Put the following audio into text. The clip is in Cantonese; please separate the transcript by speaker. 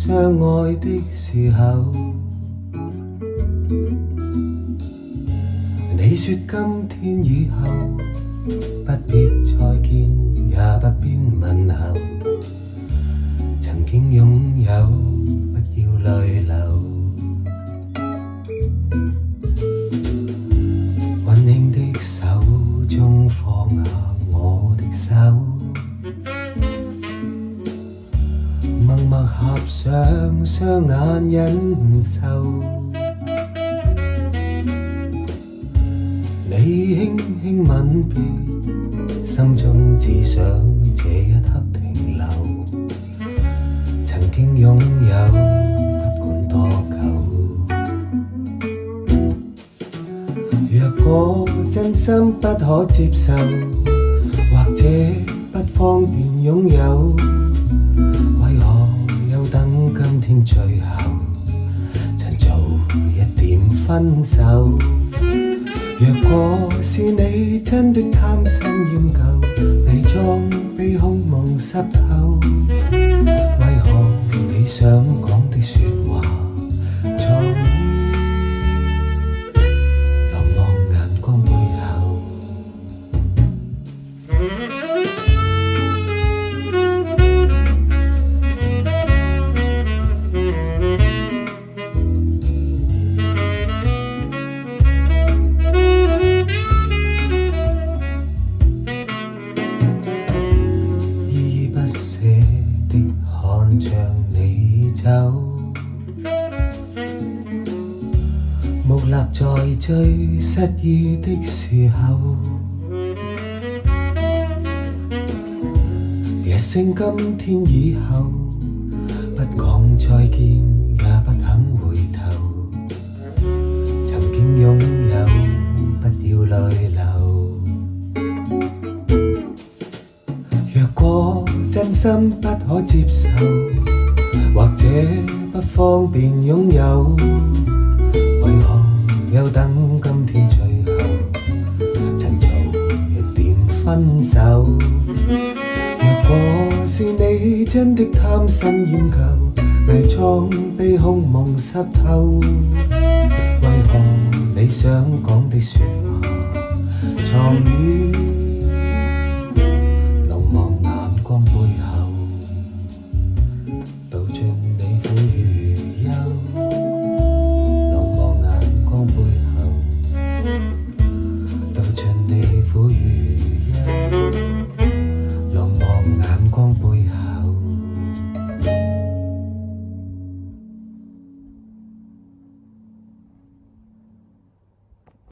Speaker 1: 相愛的時候，你說今天以後不必再見，也不必問候。曾經擁有，不要淚流。溫馨的手中放下我的手，默默合上雙眼忍受。你輕輕吻別，心中只想這一刻停留。曾經擁有，不管多久。若果真心不可接受，或者不方便擁有，為何又等今天最後，趁早一點分手？若果是你真的貪新厭舊，偽裝被空夢濕透，為何你想講的說話藏於流浪眼光背後？看着你走，木立在最失意的時候，夜星今天以後，不講再見，也不肯回頭。曾經擁有，不要淚流。若果真心不可接受，或者不方便擁有，為何又等今天最後，趁早一點分手？若果是你真的貪新厭舊，偽裝被空夢濕透，為何你想講的說話藏於